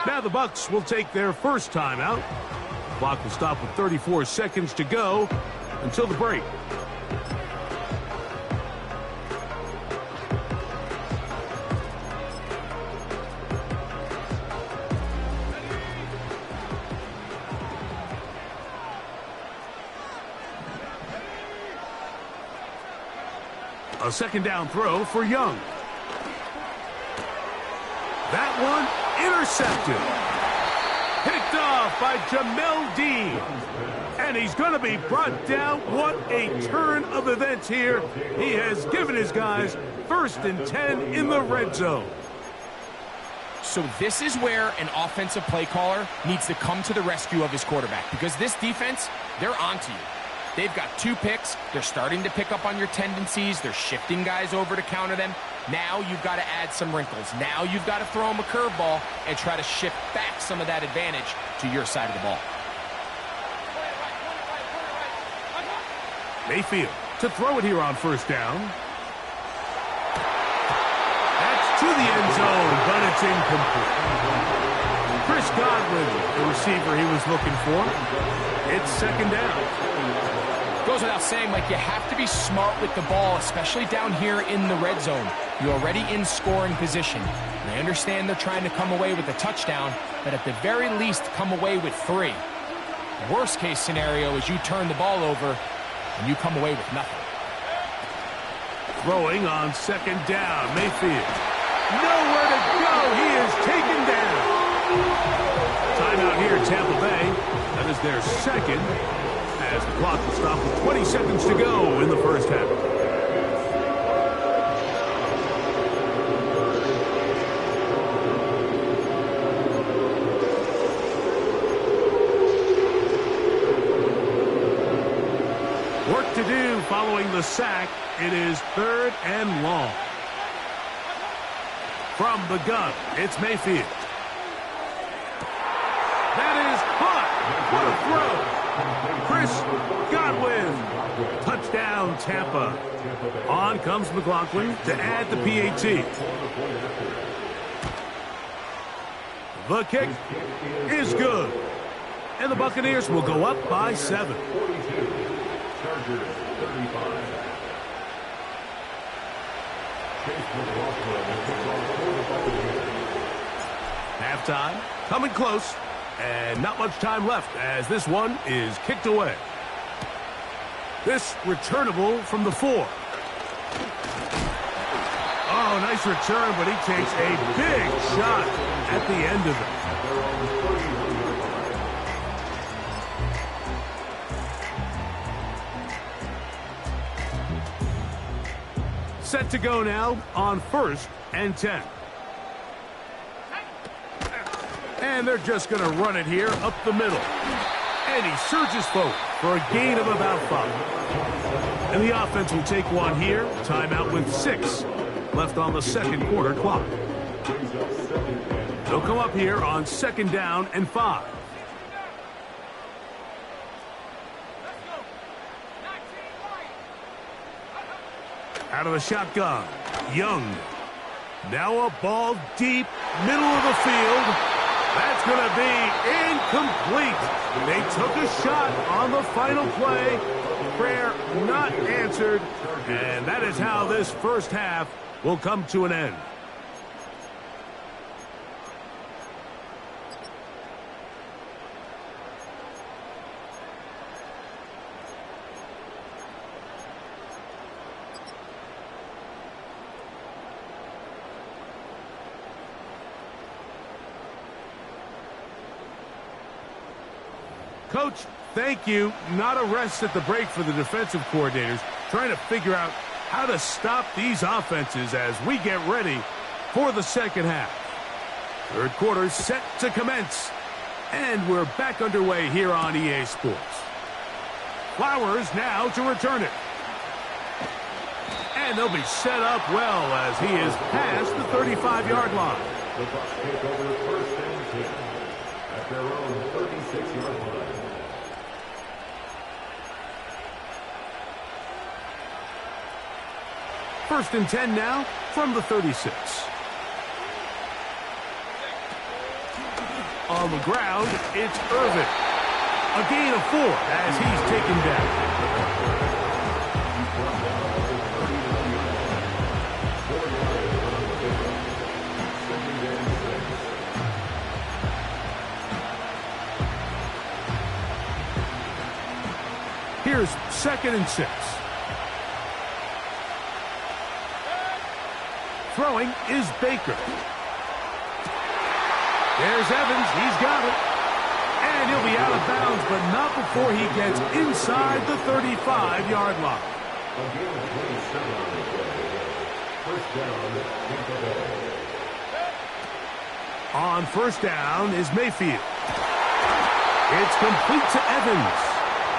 Now the Bucks will take their first timeout. Clock will stop with 34 seconds to go until the break. A second down throw for Young. That one intercepted. Picked off by Jamel Dean. And he's going to be brought down. What a turn of events here. He has given his guys 1st and 10 in the red zone. So this is where an offensive play caller needs to come to the rescue of his quarterback, because this defense, they're onto you. They've got 2 picks. They're starting to pick up on your tendencies. They're shifting guys over to counter them. Now you've got to add some wrinkles. Now you've got to throw them a curveball and try to shift back some of that advantage to your side of the ball. Mayfield to throw it here on 1st down. That's to the end zone, but it's incomplete. Chris Godwin, the receiver he was looking for. It's 2nd down. Goes without saying, Mike, you have to be smart with the ball, especially down here in the red zone. You're already in scoring position. And I understand they're trying to come away with a touchdown, but at the very least, come away with 3. Worst case scenario is you turn the ball over and you come away with nothing. Throwing on 2nd down, Mayfield. Nowhere to go. He is taken down. Timeout here, Tampa Bay. That is their 2nd. As the clock will stop with 20 seconds to go in the first half. Work to do following the sack. It is 3rd and long. From the gun, it's Mayfield. That is caught. What a throw. Chris Godwin. Touchdown, Tampa. On comes McLaughlin to add the PAT. The kick is good. And the Buccaneers will go up by 7. Halftime coming close. And not much time left as this one is kicked away. This returnable from the 4. Oh, nice return, but he takes a big shot at the end of it. Set to go now on 1st and 10. And they're just going to run it here up the middle. And he surges forward for a gain of about 5. And the offense will take one here. Timeout with 6 left on the 2nd quarter clock. They'll come up here on 2nd down and 5. Out of the shotgun, Young. Now a ball deep, middle of the field. That's going to be incomplete. They took a shot on the final play. Prayer not answered. And that is how this first half will come to an end. Coach, thank you. Not a rest at the break for the defensive coordinators, trying to figure out how to stop these offenses as we get ready for the second half. Third quarter set to commence, and we're back underway here on EA Sports. Flowers now to return it. And they'll be set up well as he is past the 35-yard line. The Bucs take over 1st and 10 at their own 36-yard line. First and 10 now from the 36. On the ground, it's Irving. A gain of 4 as he's taken down. Here's 2nd and 6. Throwing is Baker. There's Evans. He's got it. And he'll be out of bounds, but not before he gets inside the 35-yard line. On 1st down is Mayfield. It's complete to Evans.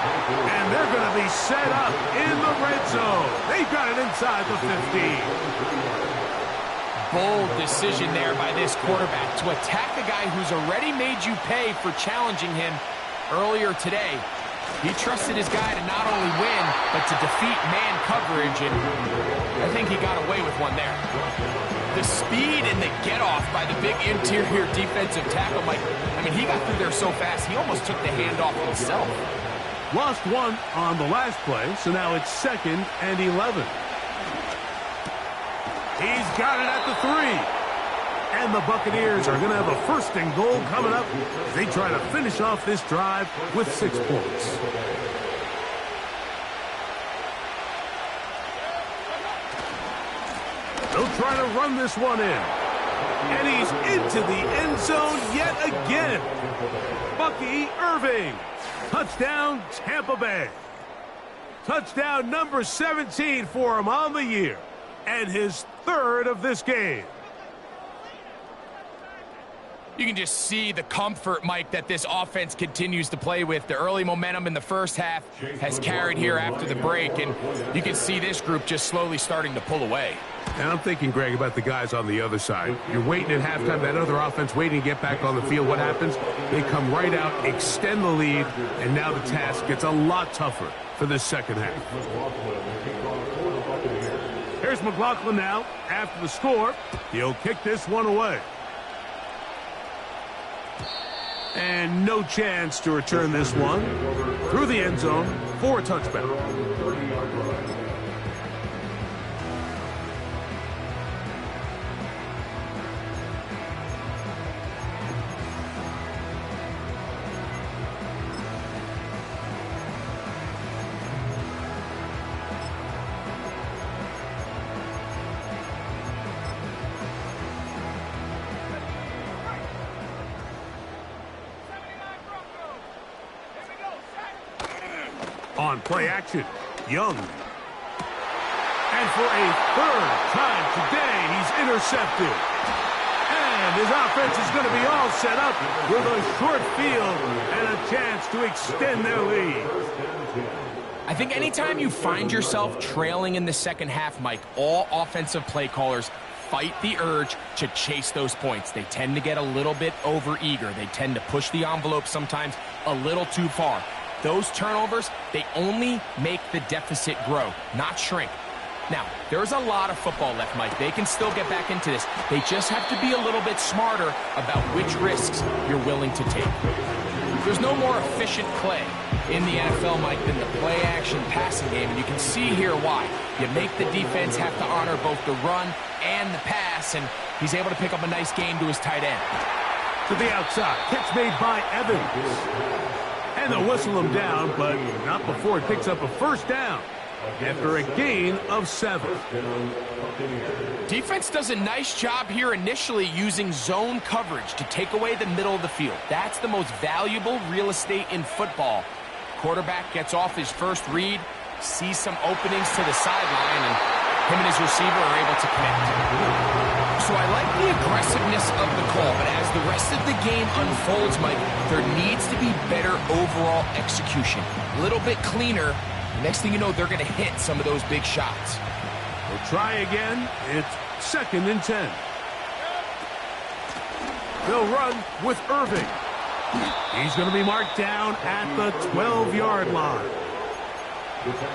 And they're going to be set up in the red zone. They've got it inside the 15. Bold decision there by this quarterback to attack a guy who's already made you pay for challenging him earlier today. He trusted his guy to not only win, but to defeat man coverage, and I think he got away with one there. The speed and the get-off by the big interior defensive tackle, Mike, I mean, he got through there so fast, he almost took the handoff himself. Lost 1 on the last play, so now it's 2nd and 11. He's got it at the 3. And the Buccaneers are going to have a 1st and goal coming up as they try to finish off this drive with 6 points. They'll try to run this one in. And he's into the end zone yet again. Bucky Irving. Touchdown, Tampa Bay. Touchdown number 17 for him on the year. And his 3rd of this game. You can just see the comfort, Mike, that this offense continues to play with. The early momentum in the first half has carried here after the break, and you can see this group just slowly starting to pull away. And I'm thinking, Greg, about the guys on the other side. You're waiting at halftime, that other offense waiting to get back on the field. What happens? They come right out, extend the lead, and now the task gets a lot tougher for this second half. Here's McLaughlin now. After the score, he'll kick this one away. And no chance to return this one through the end zone for a touchback. On play action, Young. And for a 3rd time today, he's intercepted. And his offense is going to be all set up with a short field and a chance to extend their lead. I think anytime you find yourself trailing in the second half, Mike, all offensive play callers fight the urge to chase those points. They tend to get a little bit overeager. They tend to push the envelope sometimes a little too far. Those turnovers, they only make the deficit grow, not shrink. Now, there's a lot of football left, Mike. They can still get back into this. They just have to be a little bit smarter about which risks you're willing to take. There's no more efficient play in the NFL, Mike, than the play-action passing game, and you can see here why. You make the defense have to honor both the run and the pass, and he's able to pick up a nice gain to his tight end. To the outside, catch made by Evans. And they'll whistle him down, but not before it picks up a 1st down after a gain of 7. Defense does a nice job here initially using zone coverage to take away the middle of the field. That's the most valuable real estate in football. Quarterback gets off his first read, sees some openings to the sideline, and him and his receiver are able to connect. So I like the aggressiveness of the call, but as the rest of the game unfolds, Mike, there needs to be better overall execution. A little bit cleaner. Next thing you know, they're going to hit some of those big shots. We'll try again. It's 2nd and 10. They'll run with Irving. He's going to be marked down at the 12-yard line.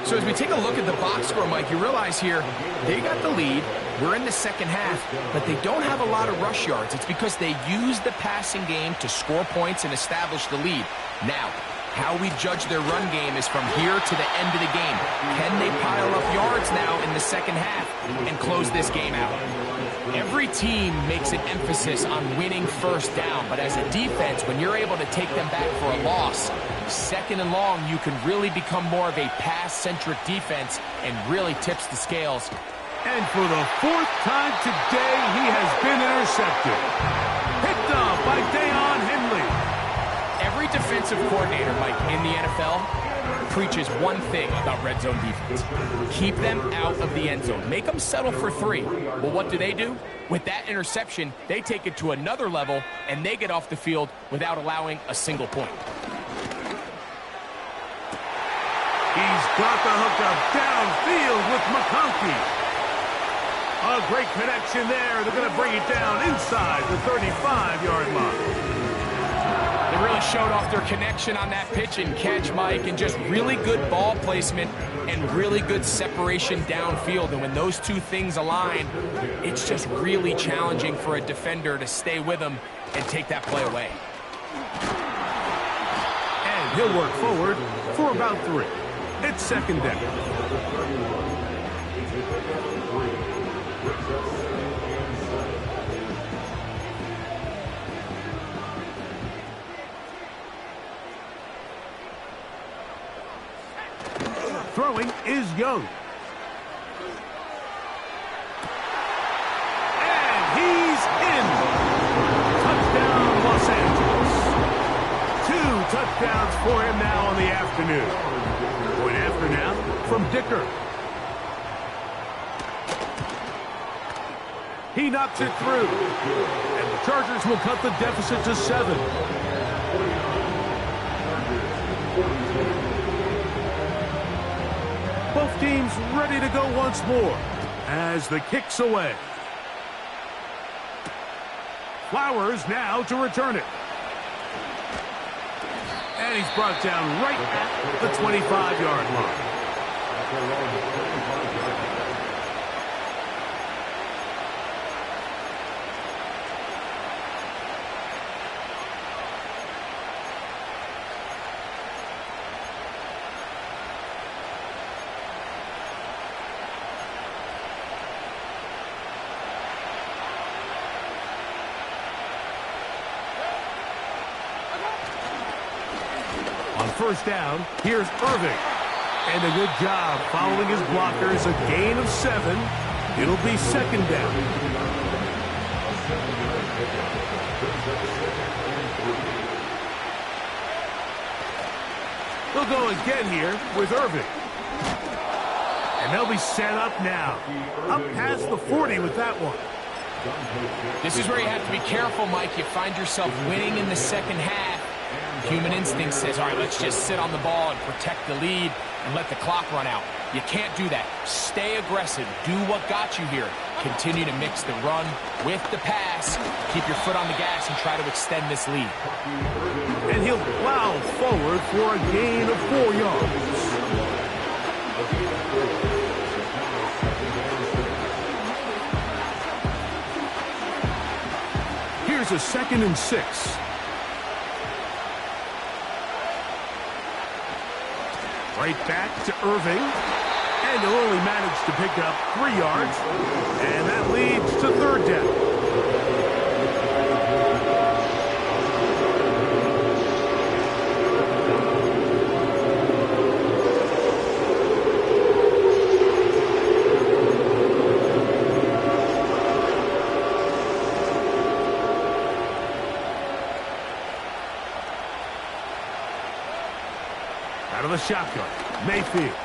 So as we take a look at the box score, Mike, you realize here they got the lead. We're in the second half, but they don't have a lot of rush yards. It's because they use the passing game to score points and establish the lead. Now, how we judge their run game is from here to the end of the game. Can they pile up yards now in the second half and close this game out? Every team makes an emphasis on winning first down, but as a defense, when you're able to take them back for a loss, second and long, you can really become more of a pass-centric defense and really tips the scales. And for the fourth time today, he has been intercepted. Picked off by Deion Henley. Every defensive coordinator, Mike, in the NFL preaches one thing about red zone defense. Keep them out of the end zone. Make them settle for 3. Well, what do? With that interception, they take it to another level, and they get off the field without allowing a single point. He's got the hookup downfield with McConkey. A great connection there. They're going to bring it down inside the 35-yard line. They really showed off their connection on that pitch and catch, Mike, and just really good ball placement and really good separation downfield. And when those two things align, it's just really challenging for a defender to stay with them and take that play away. And he'll work forward for about 3. It's second down. Throwing is Young. And he's in. Touchdown, Los Angeles. 2 touchdowns for him now on the afternoon. Point after now from Dicker. He knocks it through. And the Chargers will cut the deficit to 7. Both teams ready to go once more as the kick's away. Flowers now to return it. And he's brought down right at the 25-yard line. First down, here's Irving. And a good job following his blockers, a gain of 7. It'll be second down. They'll go again here with Irving. And they'll be set up now. Up past the 40 with that one. This is where you have to be careful, Mike. You find yourself winning in the second half. Human instinct says, all right, let's just sit on the ball and protect the lead and let the clock run out. You can't do that. Stay aggressive. Do what got you here. Continue to mix the run with the pass. Keep your foot on the gas and try to extend this lead. And he'll plow forward for a gain of 4 yards. Here's a 2nd and 6. Right back to Irving. And he'll only manage to pick up 3 yards. And that leads to third down. Out of the shotgun, Mayfield.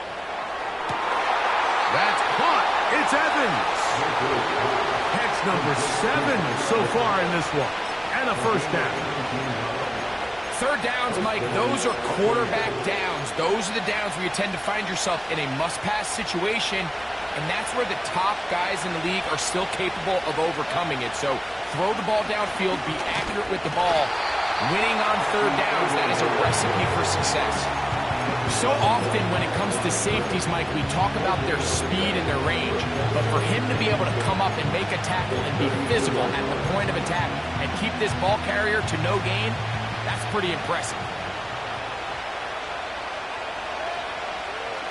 That's caught. It's Evans. Catch number 7 so far in this one. And a first down. Third downs, Mike, those are quarterback downs. Those are the downs where you tend to find yourself in a must-pass situation, and that's where the top guys in the league are still capable of overcoming it. So throw the ball downfield, be accurate with the ball. Winning on third downs, that is a recipe for success. So often when it comes to safeties, Mike, we talk about their speed and their range. But for him to be able to come up and make a tackle and be physical at the point of attack and keep this ball carrier to no gain, that's pretty impressive.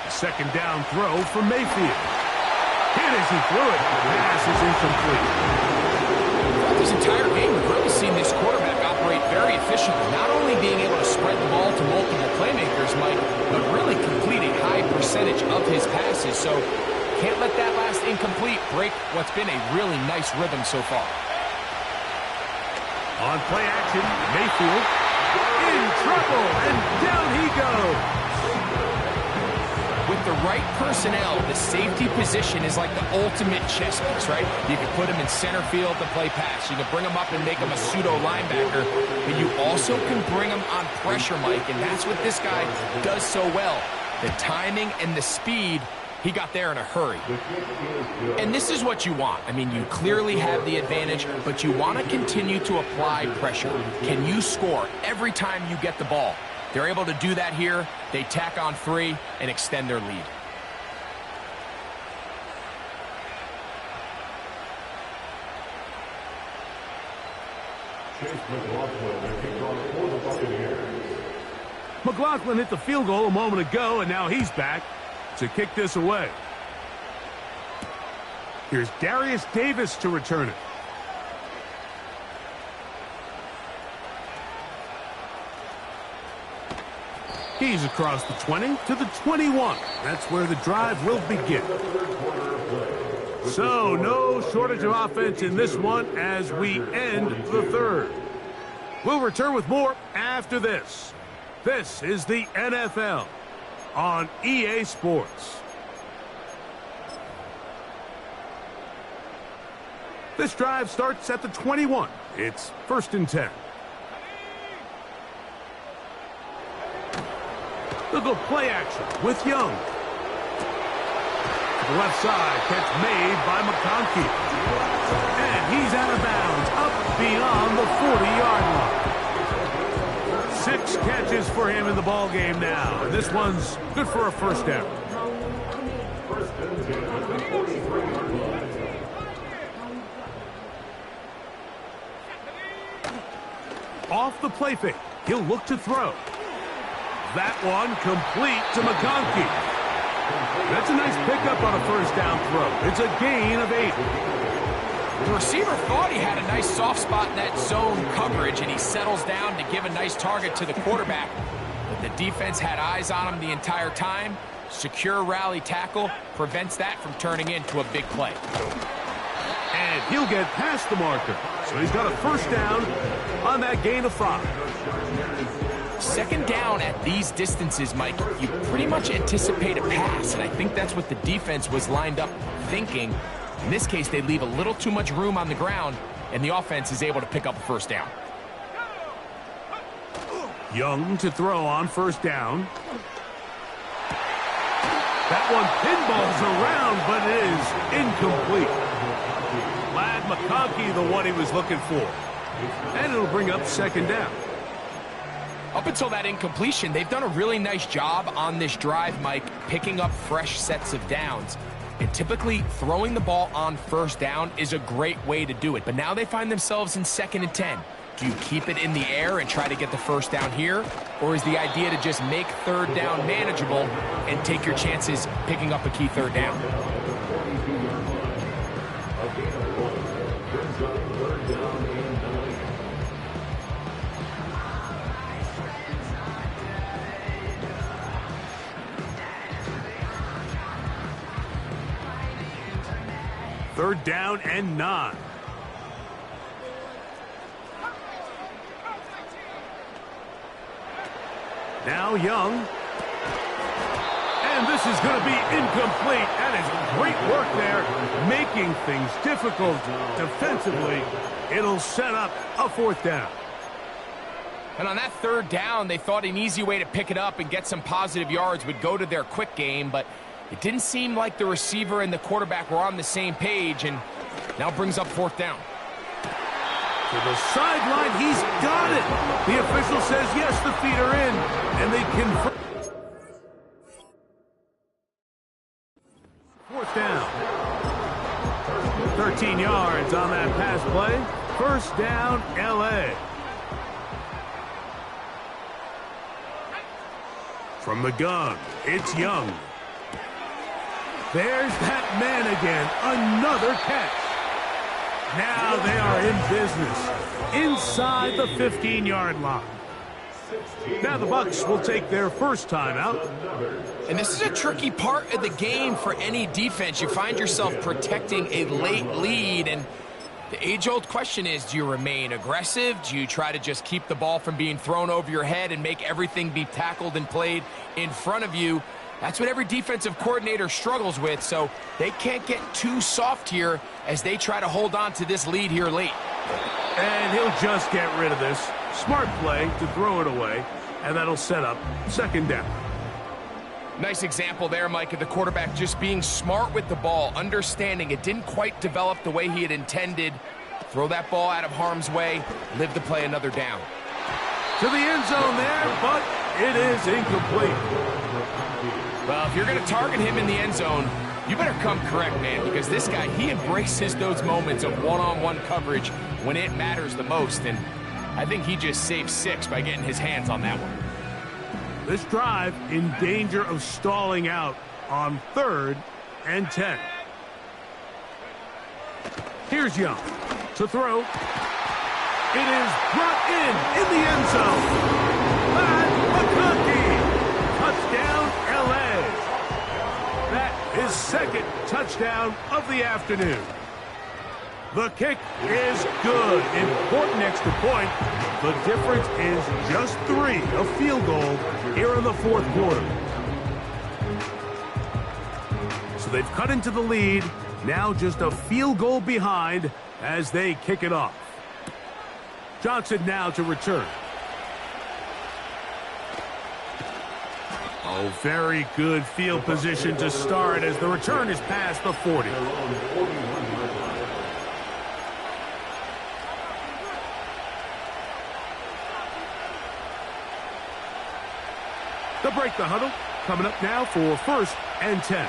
Second down throw for Mayfield. Hit as he threw it. The pass is incomplete. Throughout this entire game, we've really seen this quarterback operate very efficiently, not only being able to spread the ball to multiple playmakers, Mike, but really complete a high percentage of his passes. So can't let that last incomplete break what's been a really nice rhythm so far. On play action, Mayfield in trouble, and down he goes. With the right personnel, the safety position is like the ultimate chess piece, right? You can put him in center field to play pass. You can bring him up and make him a pseudo linebacker, but you also can bring him on pressure, Mike, and that's what this guy does so well. The timing and the speed, he got there in a hurry. And this is what you want. I mean, you clearly have the advantage, but you want to continue to apply pressure. Can you score every time you get the ball? They're able to do that here. They tack on 3 and extend their lead. McLaughlin hit the field goal a moment ago, and now he's back to kick this away. Here's Darius Davis to return it. He's across the 20 to the 21. That's where the drive will begin. So, no shortage of offense in this one as we end the third. We'll return with more after this. This is the NFL on EA Sports. This drive starts at the 21. It's 1st and 10. They'll go play action with Young. To the left side, catch made by McConkey. And he's out of bounds, up beyond the 40-yard line. 6 catches for him in the ball game now. And this one's good for a first down. Off the play fake, he'll look to throw. That one complete to McConkey. That's a nice pickup on a first down throw. It's a gain of 8. The receiver thought he had a nice soft spot in that zone coverage, and he settles down to give a nice target to the quarterback. But the defense had eyes on him the entire time. Secure rally tackle prevents that from turning into a big play. And he'll get past the marker. So he's got a first down on that gain of 5. Second down at these distances, Mike, you pretty much anticipate a pass, and I think that's what the defense was lined up thinking. In this case, they leave a little too much room on the ground, and the offense is able to pick up a first down. Young to throw on first down. That one pinballs around, but it is incomplete. Ladd McConkey, the one he was looking for. And it'll bring up second down. Up until that incompletion, they've done a really nice job on this drive, Mike, picking up fresh sets of downs. And typically, throwing the ball on first down is a great way to do it. But now they find themselves in 2nd and 10. Do you keep it in the air and try to get the first down here? Or is the idea to just make third down manageable and take your chances picking up a key third down? Third down and 9. Now Young. And this is going to be incomplete. That is great work there, making things difficult defensively. It'll set up a 4th down. And on that 3rd down, they thought an easy way to pick it up and get some positive yards would go to their quick game, but it didn't seem like the receiver and the quarterback were on the same page, and now brings up 4th down. To the sideline, he's got it. The official says yes, the feet are in, and they confirm. 13 yards on that pass play. First down, L.A. From the gun, it's Young. There's that man again. Another catch. Now they are in business inside the 15-yard line. Now the Bucs will take their first timeout. And this is a tricky part of the game for any defense. You find yourself protecting a late lead, and the age-old question is, do you remain aggressive? Do you try to just keep the ball from being thrown over your head and make everything be tackled and played in front of you? That's what every defensive coordinator struggles with, so they can't get too soft here as they try to hold on to this lead here late. And he'll just get rid of this. Smart play to throw it away, and that'll set up second down. Nice example there, Mike, of the quarterback just being smart with the ball, understanding it didn't quite develop the way he had intended. Throw that ball out of harm's way, live to play another down. To the end zone there, but it is incomplete. Well, if you're going to target him in the end zone, you better come correct, man, because this guy, he embraces those moments of one-on-one coverage when it matters the most, and I think he just saved 6 by getting his hands on that one. This drive in danger of stalling out on 3rd and 10. Here's Young to throw. It is brought in the end zone. Pat McConkey. Touchdown, L.A. That is second touchdown of the afternoon. The kick is good. Important extra point. The difference is just 3, a field goal here in the 4th quarter. So they've cut into the lead. Now just a field goal behind as they kick it off. Johnson now to return. Oh, very good field position to start as the return is past the 40. They'll break the huddle. Coming up now for 1st and 10.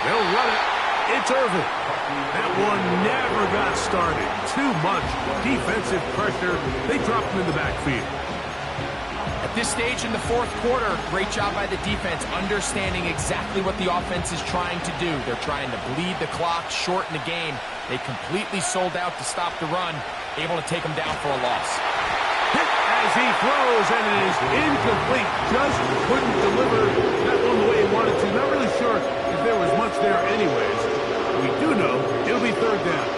They'll run it. It's Irvin. That one never got started. Too much defensive pressure. They dropped him in the backfield. At this stage in the 4th quarter, great job by the defense, understanding exactly what the offense is trying to do. They're trying to bleed the clock, shorten the game. They completely sold out to stop the run, able to take them down for a loss. Hit as he throws, and it is incomplete. Just couldn't deliver that one the way he wanted to. Not really sure if there was much there anyways. We do know it'll be 3rd down.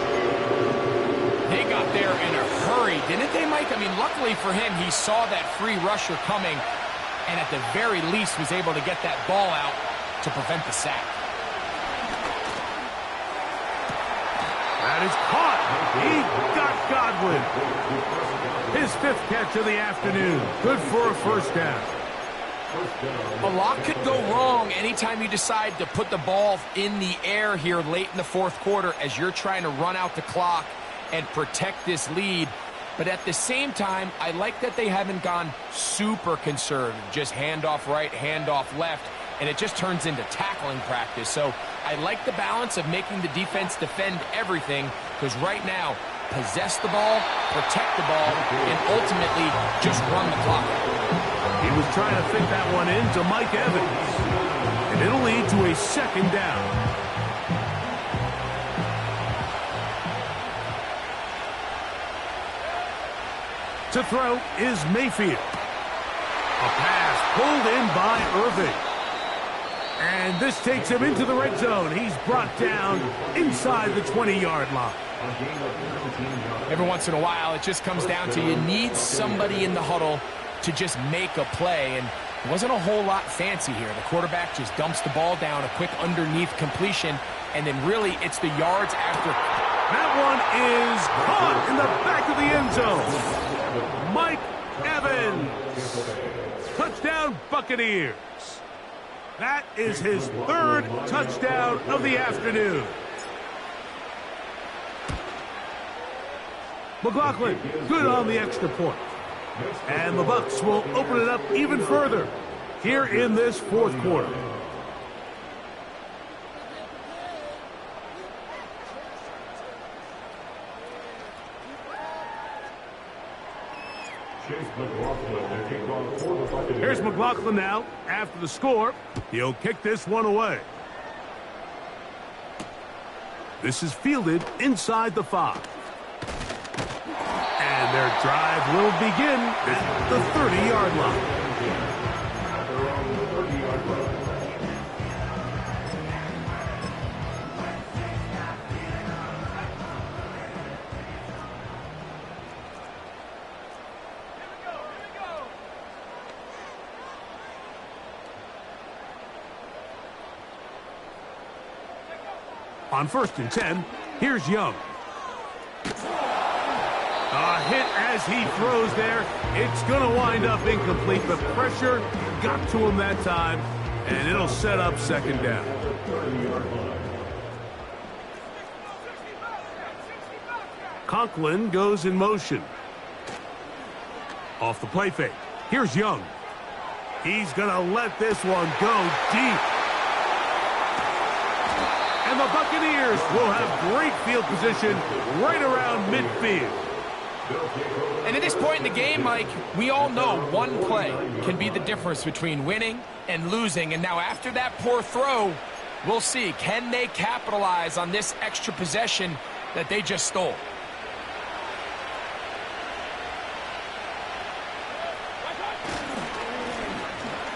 They got there in a hurry, didn't they, Mike? I mean, luckily for him, he saw that free rusher coming, and at the very least was able to get that ball out to prevent the sack. That is caught. He got Godwin. His 5th catch of the afternoon. Good for a 1st down. A lot could go wrong anytime you decide to put the ball in the air here late in the 4th quarter as you're trying to run out the clock and protect this lead. But at the same time, I like that they haven't gone super conservative, just handoff right, handoff left, and it just turns into tackling practice. So I like the balance of making the defense defend everything, because right now, possess the ball, protect the ball, and ultimately just run the clock. He was trying to fit that one in to Mike Evans, and it'll lead to a 2nd down. To throw is Mayfield. A pass pulled in by Irving. And this takes him into the red zone. He's brought down inside the 20-yard line. Every once in a while, it just comes down to you need somebody in the huddle to just make a play, and it wasn't a whole lot fancy here. The quarterback just dumps the ball down, a quick underneath completion, and then really it's the yards after. That one is caught in the back of the end zone. Mike Evans. Touchdown, Buccaneers. That is his 3rd touchdown of the afternoon. McLaughlin, good on the extra point. And the Bucs will open it up even further here in this 4th quarter. Chase McLaughlin to kick off for the Buccaneers. Here's McLaughlin now. After the score, he'll kick this one away. This is fielded inside the 5. And their drive will begin at the 30-yard line. At their own 30-yard line. On 1st and 10, here's Young. A hit as he throws there. It's going to wind up incomplete, but pressure got to him that time, and it'll set up 2nd down. Conklin goes in motion. Off the play fake. Here's Young. He's going to let this one go deep. And the Buccaneers will have great field position right around midfield. And at this point in the game, Mike, we all know one play can be the difference between winning and losing. And now after that poor throw, we'll see, can they capitalize on this extra possession that they just stole?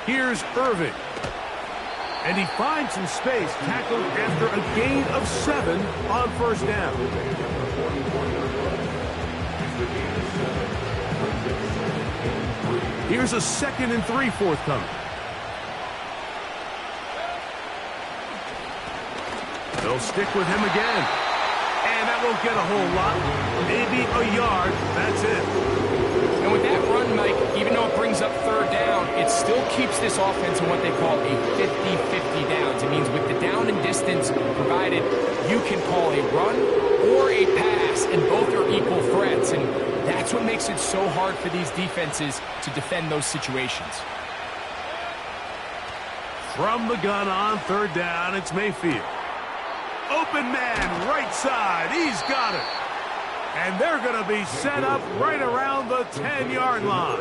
Here's Irving. And he finds some space, tackled after a gain of 7 on 1st down. Here's a 2nd and 3 forthcoming. They'll stick with him again. And that won't get a whole lot. Maybe a yard. That's it. And with that run, Mike, even though it brings up 3rd down, it still keeps this offense in what they call a 50-50 downs. It means with the down and distance provided, you can call a run or a pass, and both are equal threats. And that's what makes it so hard for these defenses to defend those situations. From the gun on 3rd down, it's Mayfield. Open man, right side. He's got it. And they're going to be set up right around the 10-yard line.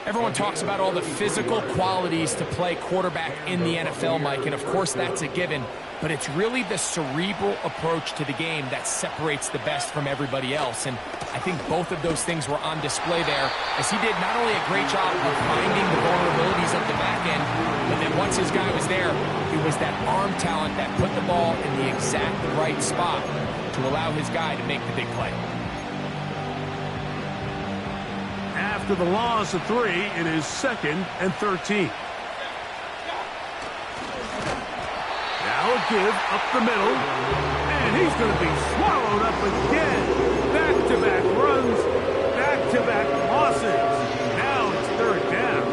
Everyone talks about all the physical qualities to play quarterback in the NFL, Mike, and of course that's a given. But it's really the cerebral approach to the game that separates the best from everybody else. And I think both of those things were on display there, as he did not only a great job of finding the vulnerabilities of the back end, but then once his guy was there, it was that arm talent that put the ball in the exact right spot to allow his guy to make the big play. After the loss of 3, it is 2nd and 13. Now a give up the middle, and he's going to be swallowed up again. Back-to-back runs, back-to-back losses. Now it's 3rd down.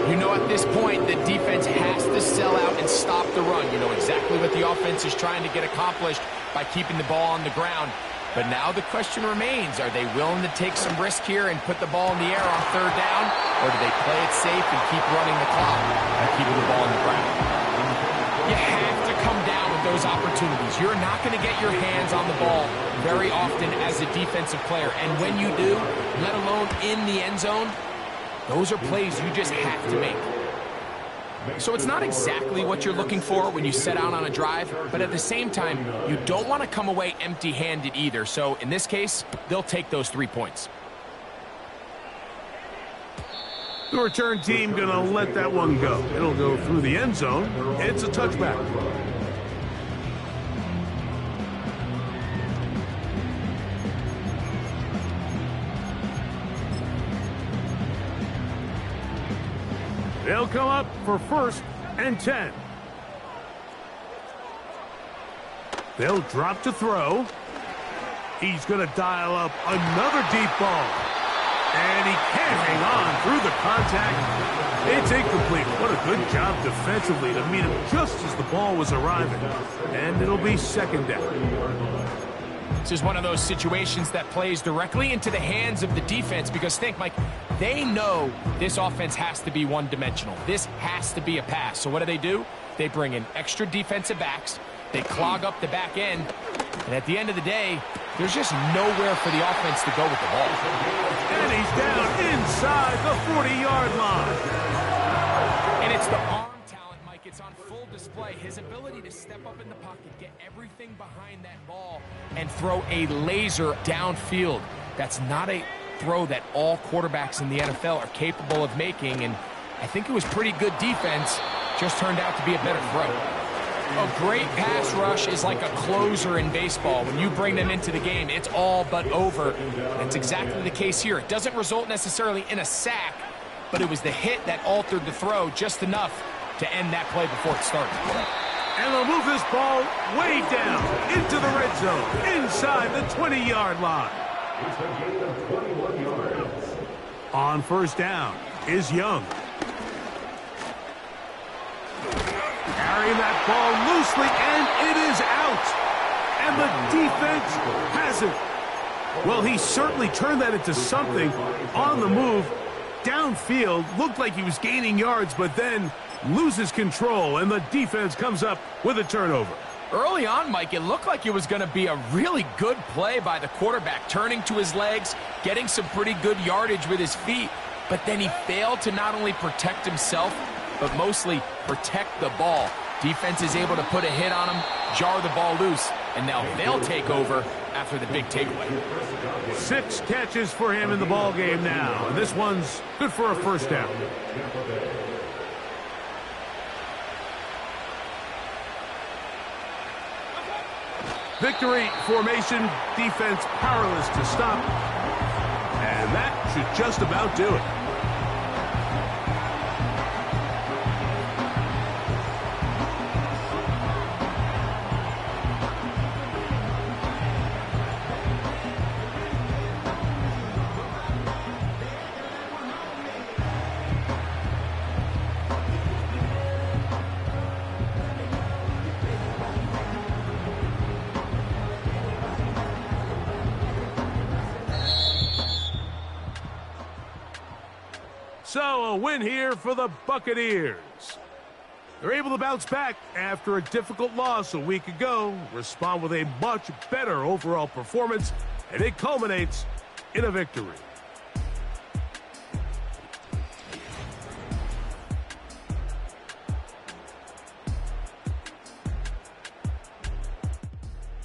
You know, at this point, the defense has to sell out and stop the run. You know exactly what the offense is trying to get accomplished by keeping the ball on the ground. But now the question remains, are they willing to take some risk here and put the ball in the air on 3rd down? Or do they play it safe and keep running the clock by keeping the ball on the ground? You have to come down with those opportunities. You're not going to get your hands on the ball very often as a defensive player. And when you do, let alone in the end zone, those are plays you just have to make. So it's not exactly what you're looking for when you set out on a drive, but at the same time, you don't want to come away empty-handed either. So in this case, they'll take those 3 points. The return team going to let that one go. It'll go through the end zone. It's a touchback. They'll come up for 1st and 10. They'll drop to throw. He's going to dial up another deep ball. And he can't hang on through the contact. It's incomplete. What a good job defensively to meet him just as the ball was arriving. And it'll be 2nd down. This is one of those situations that plays directly into the hands of the defense because think, Mike, they know this offense has to be one-dimensional. This has to be a pass. So what do? They bring in extra defensive backs. They clog up the back end. And at the end of the day, There's just nowhere for the offense to go with the ball. And he's down inside the 40-yard line. And it's the arm talent, Mike. It's on full display. His ability to step up in the pocket, get everything behind that ball, and throw a laser downfield. That's not a throw that all quarterbacks in the NFL are capable of making, and I think it was pretty good defense. Just turned out to be a better throw. A great pass rush is like a closer in baseball. When you bring them into the game, it's all but over. That's exactly the case here. It doesn't result necessarily in a sack, but it was the hit that altered the throw just enough to end that play before it started. And they'll move this ball way down into the red zone, inside the 20-yard line. It's a gain of 21 yards. On first down is Young. Carrying that ball loosely, and it is out. And the defense has it. Well, he certainly turned that into something on the move. Downfield, looked like he was gaining yards, but then loses control, and the defense comes up with a turnover. Early on, Mike, it looked like it was going to be a really good play by the quarterback, turning to his legs, getting some pretty good yardage with his feet, but then he failed to not only protect himself, but mostly protect the ball. Defense is able to put a hit on him, jar the ball loose, and now they'll take over after the big takeaway. 6 catches for him in the ball game now, and this one's good for a first down. Victory formation, defense powerless to stop, and that should just about do it. So a win here for the Buccaneers. They're able to bounce back after a difficult loss a week ago, respond with a much better overall performance, and it culminates in a victory.